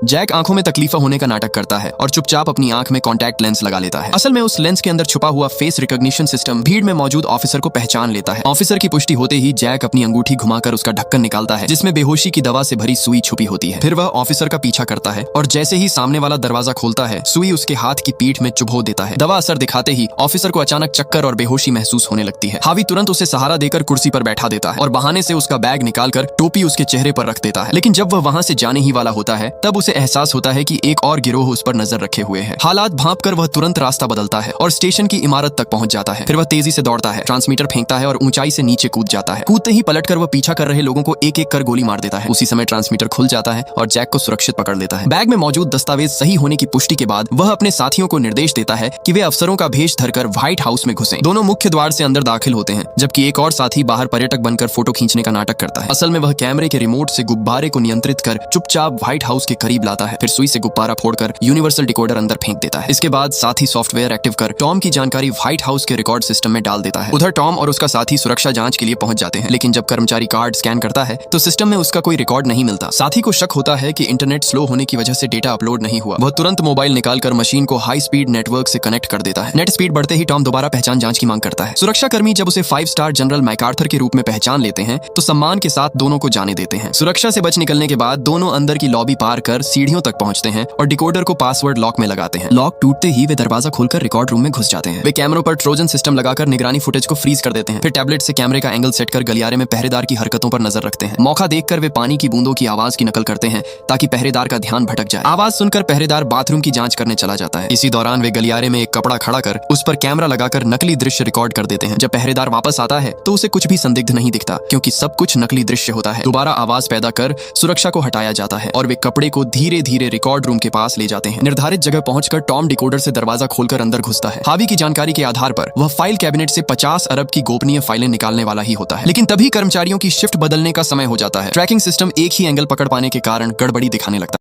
Jack आंखों में तकलीफ होने का नाटक करता है और चुपचाप अपनी आंख में कॉन्टैक्ट लेंस लगा लेता है। असल में उस लेंस के अंदर छुपा हुआ फेस रिकॉग्निशन सिस्टम भीड़ में मौजूद ऑफिसर को पहचान लेता है। ऑफिसर की पुष्टि होते ही जैक अपनी अंगूठी घुमाकर उसका ढक्कन निकालता है जिसमें बेहोशी की दवा से भरी सुई छुपी होती है। फिर वह ऑफिसर का पीछा करता है और जैसे ही सामने वाला दरवाजा खोलता है सुई उसके हाथ की पीठ में चुभो देता है। दवा असर दिखाते ही ऑफिसर को अचानक चक्कर और बेहोशी महसूस होने लगती है। हावी तुरंत उसे सहारा देकर कुर्सी पर बैठा देता है और बहाने से उसका बैग निकालकर टोपी उसके चेहरे पर रख देता है। लेकिन जब वह वहां से जाने ही वाला होता है तब उसे एहसास होता है कि एक और गिरोह उस पर नजर रखे हुए है। हालात भांप कर वह तुरंत रास्ता बदलता है और स्टेशन की इमारत तक पहुंच जाता है। फिर वह तेजी से दौड़ता है, ट्रांसमीटर फेंकता है और ऊंचाई से नीचे कूद जाता है। कूदते ही पलटकर वह पीछा कर रहे लोगों को एक एक कर गोली मार देता है। उसी समय ट्रांसमीटर खुल जाता है और जैक को सुरक्षित पकड़ लेता है। बैग में मौजूद दस्तावेज सही होने की पुष्टि के बाद वह अपने साथियों को निर्देश देता है कि वे अफसरों का भेष धरकर व्हाइट हाउस में घुसें। दोनों मुख्य द्वार से अंदर दाखिल होते हैं जबकि एक और साथी बाहर पर्यटक बनकर फोटो खींचने का नाटक करता है। असल में वह कैमरे के रिमोट से गुब्बारे को नियंत्रित कर चुपचाप व्हाइट हाउस के करीब लाता है। फिर सुई से गुब्बारा फोड़कर यूनिवर्सल डिकोडर अंदर फेंक देता है। इसके बाद साथी सॉफ्टवेयर एक्टिव कर टॉम की जानकारी व्हाइट हाउस के रिकॉर्ड सिस्टम में डाल देता है। उधर टॉम और उसका साथी सुरक्षा जांच के लिए पहुंच जाते हैं, लेकिन जब कर्मचारी कार्ड स्कैन करता है तो सिस्टम में उसका कोई रिकॉर्ड नहीं मिलता। साथी को शक होता है कि इंटरनेट स्लो होने की वजह से डेटा अपलोड नहीं हुआ। वह तुरंत मोबाइल निकालकर मशीन को हाई स्पीड नेटवर्क से कनेक्ट कर देता है। नेट स्पीड बढ़ते ही टॉम दोबारा पहचान जांच की मांग करता है। सुरक्षा कर्मी जब उसे 5 स्टार जनरल मैकार्थर के रूप में पहचान लेते हैं तो सम्मान के साथ दोनों को जाने देते हैं। सुरक्षा से बच निकलने के बाद दोनों अंदर की लॉबी पार कर सीढ़ियों तक पहुंचते हैं और डिकोडर को पासवर्ड लॉक में लगाते हैं। लॉक टूटते ही वे दरवाजा खोलकर रिकॉर्ड रूम में घुस जाते हैं। वे कैमरों पर ट्रोजन सिस्टम लगाकर निगरानी फुटेज को फ्रीज कर देते हैं। फिर टैबलेट से कैमरे का एंगल सेट कर गलियारे में पहरेदार की हरकतों पर नजर रखते हैं। मौका देखकर वे पानी की बूंदों की आवाज की नकल करते हैं ताकि पहरेदार का ध्यान भटक जाए। आवाज सुनकर पहरेदार बाथरूम की जांच करने चला जाता है। इसी दौरान वे गलियारे में एक कपड़ा खड़ा कर उस पर कैमरा लगाकर नकली दृश्य रिकॉर्ड कर देते हैं। जब पहरेदार वापस आता है तो उसे कुछ भी संदिग्ध नहीं दिखता क्योंकि सब कुछ नकली दृश्य होता है। दोबारा आवाज पैदा कर सुरक्षा को हटाया जाता है और वे कपड़े को धीरे धीरे रिकॉर्ड रूम के पास ले जाते हैं। निर्धारित जगह पहुंचकर टॉम डिकोडर से दरवाजा खोलकर अंदर घुसता है। हावी की जानकारी के आधार पर वह फाइल कैबिनेट से 50 अरब की गोपनीय फाइलें निकालने वाला ही होता है। लेकिन तभी कर्मचारियों की शिफ्ट बदलने का समय हो जाता है। ट्रैकिंग सिस्टम एक ही एंगल पकड़ पाने के कारण गड़बड़ी दिखाने लगता है।